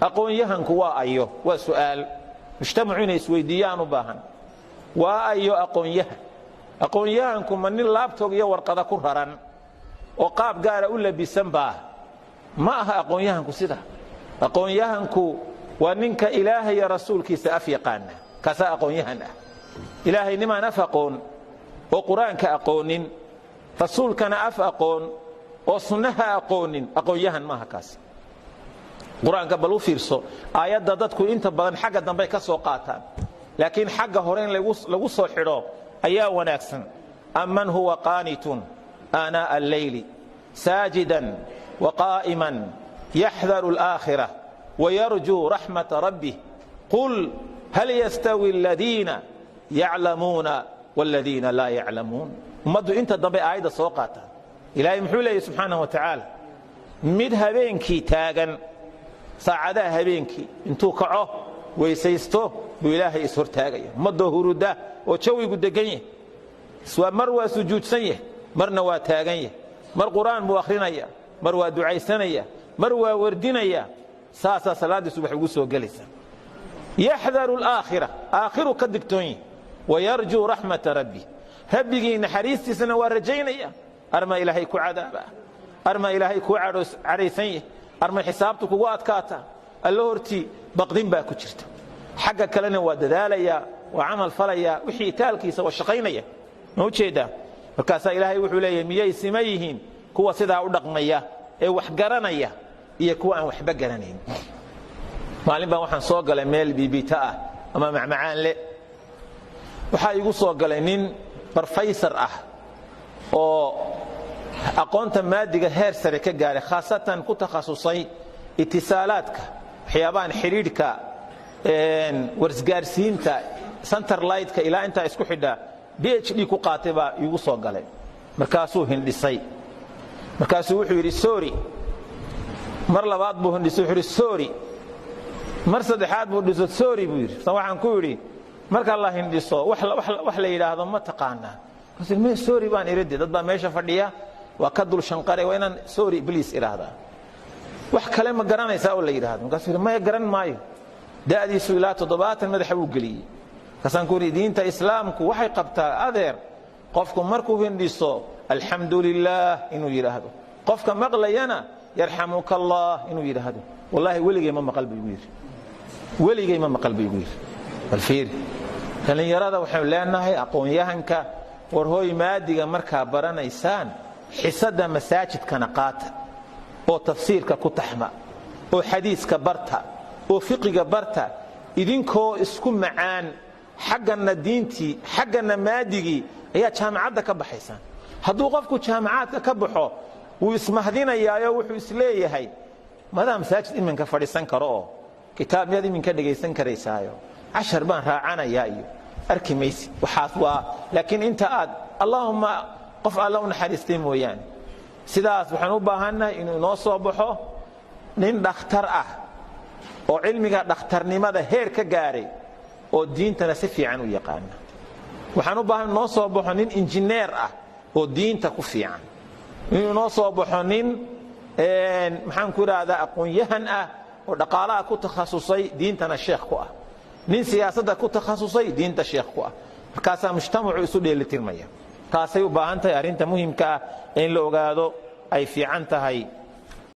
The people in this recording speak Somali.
aqoon-yahanku waa ayo waa su'aal mujtamacu inay isweydiiyaan u baahan waa ayo aqoon-yahanku ma nin laabtoog iyo warqada ku raran oo qaab gaara u labisan baa ma aha aqoon-yahanku sida aqoon-yahanku waa ninka ilaahay iyo rasuulkiisa af yaqaana kaasaa aqoon-yahan ah ilaahay nimaan af aqoon oo qur-aanka aqoonin rasuulkana af aqoon oo sunnaha aqoonin aqoon-yahan maaha kaas qur-aanka bal u fiirso aayadda dadku inta badan xagga dambe ka soo qaataan laakiin xagga hore in lagu soo xidho ayaa wanaagsan amman huwa qaanitun aanaa'a alleyli saajidan waqaa'iman yaxdaru alaakhira wayarjuu raxmata rabbih qul hal yastawi aladiina yaclamuuna waaladiina laa yaclamuun ummaddu inta dambe aayadda soo qaataan ilaahay muxuu leeyahy subxaanahu wa tacaala mid habeenkii taagan saacadaha habeenkii intuu kaco weysaysto buu ilaahay ishortaagaya ummaddoo huruda oo jawigu degan yahay mar waa sujuudsan yahay marna waa taagan yahay mar qur'aan buu akhrinaya mar waa ducaysanaya mar waa wardinaya saasaa salaaddii subax ugu soo gelaysa yaxdaru alaakhira aakhiru ka digtoon yahay wayarjuu raxmata rabbi rabbigii naxariistiisana waa rajaynaya arma ilaahay ku cadaaba arma ilaahay ku cadhaysan yahay arma xisaabtu kugu adkaata alla hortii baqdin baa ku jirta xagga kalena waa dadaalaya waa camal falaya wixii taalkiisa waa shaqaynaya ma u jeedaa markaasaa ilaahay wuxuu leeyahay miyay sima yihiin kuwa sidaa u dhaqmaya ee wax garanaya iyo kuwa aan waxba garanayn maalin baan waxaan soo galay meel biibita ah ama macmacaan le waxaa igu soo galay nin barfaysar ah oo aqoonta maadiga heer sare ka gaaray khaasatan ku takhasusay itisaalaadka waxyaabahan xidhiidhka warsgaarsiinta centerlightka ilaa intaa isku xidha PhD ku qaatay baa igu soo galay markaasuu hindhisay markaasuu wuxuu yidhi sorry mar labaad buu hindhisay wuxuu yidhi sorry mar saddexaad buu dhiso sorry buu yidhi waxaan ku yidhi marka la hindhiso wax la yidhaahdo ma taqaanaa sorry baan iridi dad baa meesha fadhiya waa ka dul shanqare waa inaan sorry please idhaahdaa wax kale ma garanaysaa oo la yidhaahdo markaasuu yidhi maya garan maayo da'diisu ilaa 70 madaxa buu geliyey markaasaan ku yidhi diinta islaamku waxay qabtaa adeer qofku markuu hindhiso alxamdu lilaah inuu yidhaahdo qofka maqlayana yarxamuka allah inuu yidhaahdo wallaahi weligay ma maqal buu igu yidhi weligay ma maqal buu igu yidhi bal fiiri dhallinyarada waxaynu leenahay aqoon-yahanka war hooy maadiga markaa baranaysaan xisada masaajidkana qaata oo tafsiirka ku taxma oo xadiiska barta oo fiqiga barta idinkoo isku macaan xaggana diintii xaggana maadigii ayaa jaamacadda ka baxaysaan hadduu qofku jaamacaadka ka baxo wuu ismahdinayaayo wuxuu isleeyahay madaa masaajid iminka fadhiisan karo oo kitaab miyaad iminka dhegaysan karaysaayo cashar baan raacanayaa iyo arki maysi waxaas waa laakiin inta aad allahumma qof alla u naxariistay mooyaane sidaas waxaan u baahannahay inuu inoo soo baxo nin dhakhtar ah oo cilmiga dhakhtarnimada heer ka gaaray oo diintana si fiican u yaqaana waxaan u baahan inoo soo baxo nin injineer ah oo diinta ku fiican inuu inoo soo baxo nin maxaan ku idhaahdaa aqoon-yahan ah oo dhaqaalaha ku takhasusay diintana sheekh ku ah nin siyaasadda ku takhasusay diinta sheekh ku ah markaasaa mujtamacu isu dheelitirmaya taasay u baahan tahay arrinta muhimka ah in la ogaado ay fiican tahay